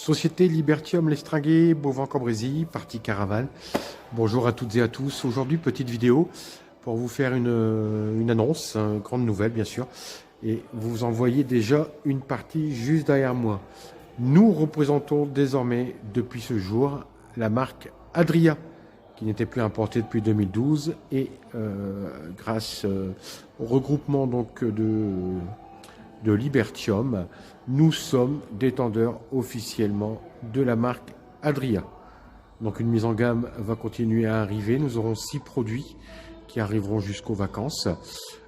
Société Libertium L'Estringuet, Beauvant-Cambrésis, partie caravane. Bonjour à toutes et à tous. Aujourd'hui, petite vidéo pour vous faire une annonce, une grande nouvelle bien sûr. Et vous en voyez déjà une partie juste derrière moi. Nous représentons désormais depuis ce jour la marque Adria, qui n'était plus importée depuis 2012. Et grâce au regroupement donc de Libertium, nous sommes détenteurs officiellement de la marque Adria. Donc une mise en gamme va continuer à arriver. Nous aurons 6 produits qui arriveront jusqu'aux vacances,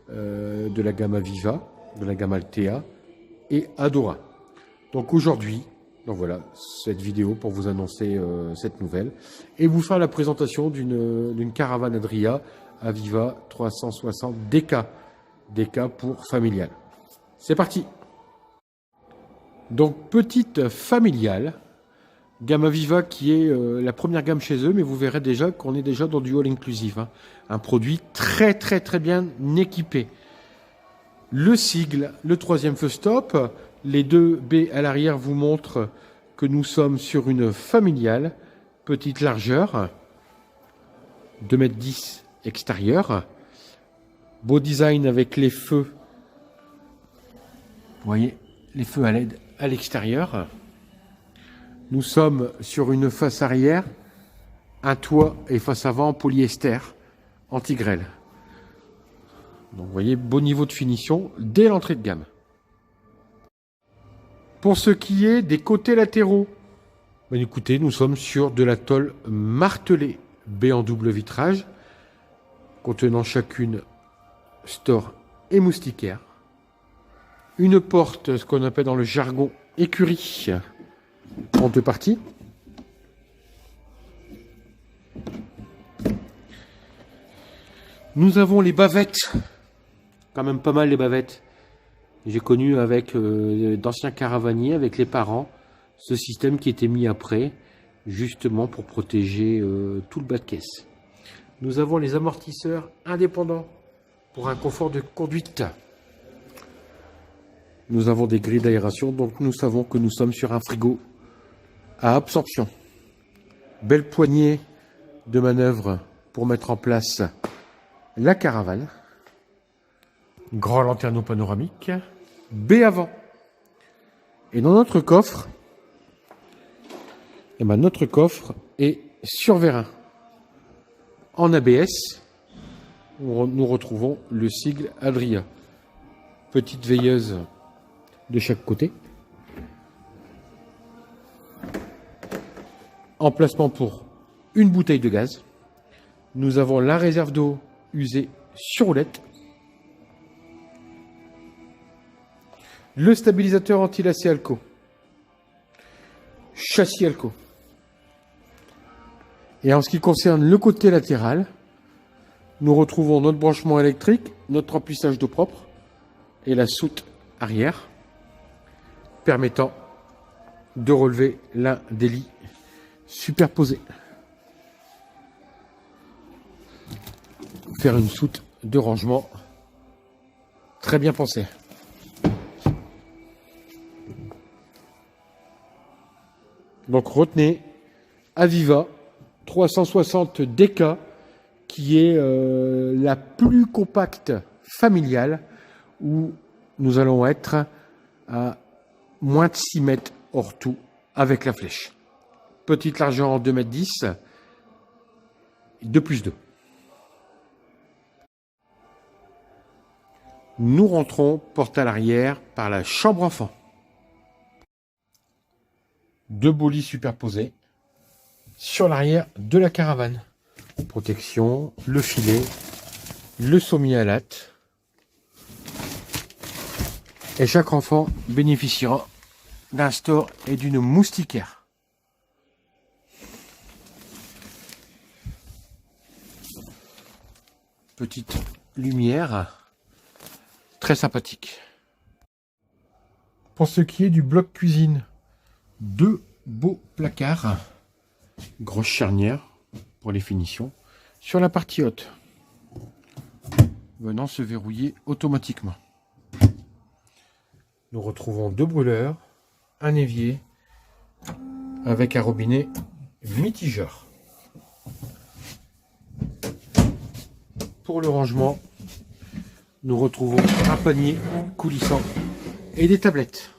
de la gamme Aviva, de la gamme Altea et Adora. Donc aujourd'hui, donc voilà, cette vidéo pour vous annoncer cette nouvelle et vous faire la présentation d'une caravane Adria Aviva 360 DK. DK pour familial. C'est parti. Donc petite familiale, gamme Aviva qui est la première gamme chez eux, mais vous verrez déjà qu'on est déjà dans du all inclusif, hein. Un produit très bien équipé. Le sigle, le troisième feu stop, les deux baies à l'arrière vous montrent que nous sommes sur une familiale, petite largeur, 2,10 m extérieur, beau design avec les feux. Vous voyez, les feux à LED à l'extérieur. Nous sommes sur une face arrière, un toit et face avant en polyester anti-grêle. Donc vous voyez, beau niveau de finition dès l'entrée de gamme. Pour ce qui est des côtés latéraux, ben écoutez, nous sommes sur de la tôle martelée baie en double vitrage, contenant chacune store et moustiquaire. Une porte, ce qu'on appelle dans le jargon écurie, en 2 parties. Nous avons les bavettes, quand même pas mal les bavettes. J'ai connu avec d'anciens caravaniers, avec les parents, ce système qui était mis après, justement pour protéger tout le bas de caisse. Nous avons les amortisseurs indépendants pour un confort de conduite. Nous avons des grilles d'aération, donc nous savons que nous sommes sur un frigo à absorption. Belle poignée de manœuvre pour mettre en place la caravane. Grand lanterneau panoramique. baie avant. Et dans notre coffre, eh ben notre coffre est sur vérin. En ABS, nous retrouvons le sigle Adria. Petite veilleuse de chaque côté. Emplacement pour une bouteille de gaz. Nous avons la réserve d'eau usée sur roulette. Le stabilisateur anti-lacet Alco. Châssis Alco. Et en ce qui concerne le côté latéral, nous retrouvons notre branchement électrique, notre remplissage d'eau propre et la soute arrière permettant de relever l'un des lits superposés. Faire une soute de rangement très bien pensée. Donc retenez Aviva 360 DK qui est la plus compacte familiale où nous allons être à moins de 6 mètres hors tout avec la flèche. Petite largeur en 2,10 m, 2+2. Nous rentrons porte à l'arrière par la chambre enfant. 2 beaux lits superposés sur l'arrière de la caravane. Protection, le filet, le sommier à latte. Et chaque enfant bénéficiera d'un store et d'une moustiquaire. Petite lumière, très sympathique. Pour ce qui est du bloc cuisine, 2 beaux placards, grosse charnière pour les finitions, sur la partie haute, venant se verrouiller automatiquement. Nous retrouvons 2 brûleurs, un évier avec un robinet mitigeur. Pour le rangement, nous retrouvons un panier coulissant et des tablettes.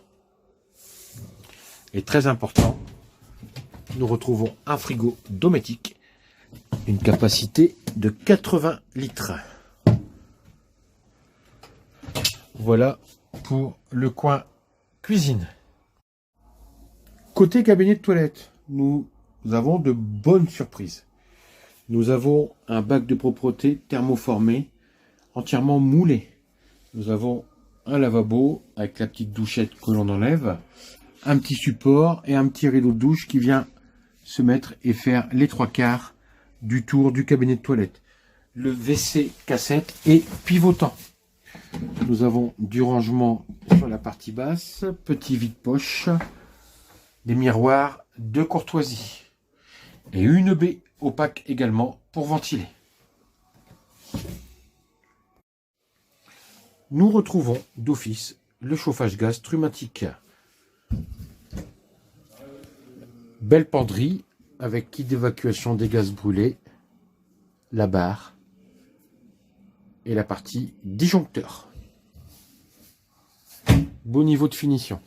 Et très important, nous retrouvons un frigo Dometic, une capacité de 80 litres. Voilà pour le coin cuisine. Côté cabinet de toilette, nous avons de bonnes surprises. Nous avons un bac de propreté thermoformé, entièrement moulé. Nous avons un lavabo avec la petite douchette que l'on enlève, un petit support et un petit rideau de douche qui vient se mettre et faire les 3/4 du tour du cabinet de toilette. Le WC cassette est pivotant. Nous avons du rangement sur la partie basse, petit vide-poche, des miroirs de courtoisie et une baie opaque également pour ventiler. Nous retrouvons d'office le chauffage gaz Trumatic. Belle penderie avec kit d'évacuation des gaz brûlés, la barre et la partie disjoncteur. Beau niveau de finition.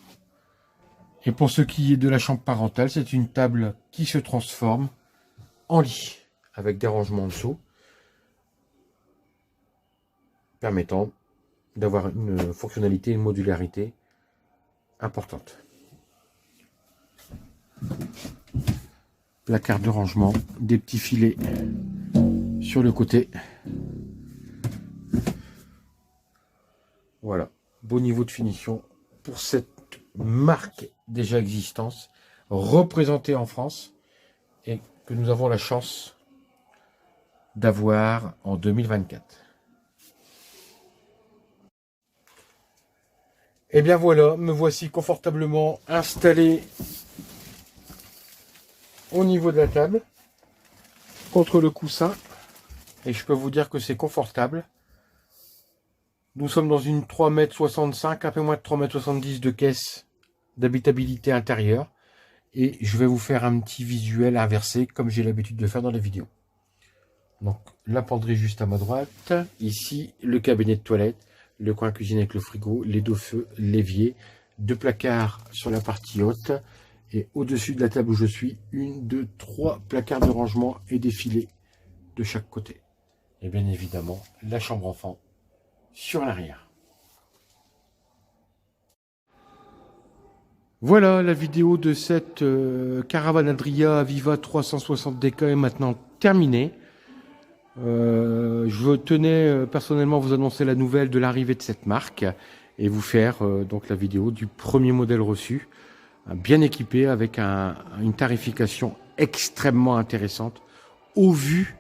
Et pour ce qui est de la chambre parentale, c'est une table qui se transforme en lit avec des rangements en dessous permettant d'avoir une fonctionnalité, une modularité importante. Placard de rangement, des petits filets sur le côté. Voilà, beau niveau de finition pour cette marque déjà existante, représentée en France et que nous avons la chance d'avoir en 2024. Et bien voilà, me voici confortablement installé au niveau de la table, contre le coussin, et je peux vous dire que c'est confortable. Nous sommes dans une 3,65 m, un peu moins de 3,70 m de caisse d'habitabilité intérieure, et je vais vous faire un petit visuel inversé, comme j'ai l'habitude de faire dans les vidéos. Donc, la penderie juste à ma droite, ici, le cabinet de toilette, le coin cuisine avec le frigo, les deux feux, l'évier, deux placards sur la partie haute, et au-dessus de la table où je suis, 1, 2, 3 placards de rangement et des filets de chaque côté. Et bien évidemment, la chambre enfant sur l'arrière. Voilà, la vidéo de cette caravane Adria Aviva 360DK est maintenant terminée. Je tenais personnellement à vous annoncer la nouvelle de l'arrivée de cette marque et vous faire donc la vidéo du premier modèle reçu, bien équipé avec une tarification extrêmement intéressante au vu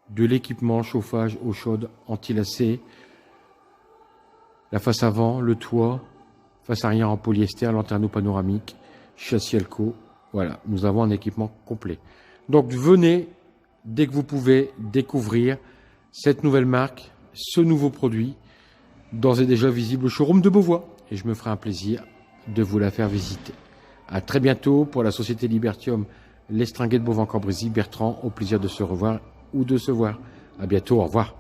de l'équipement chauffage eau chaude anti-lacet, la face avant, le toit, face arrière en polyester, lanterneau panoramique, châssis Alco. Voilà, nous avons un équipement complet. Donc venez dès que vous pouvez découvrir cette nouvelle marque, ce nouveau produit, d'ores et déjà visible au showroom de Beauvois. Et je me ferai un plaisir de vous la faire visiter. À très bientôt pour la société Libertium L'Estringuet de Beauvais-en-Cambrésis. Bertrand, au plaisir de se revoir ou de se voir. À bientôt, au revoir.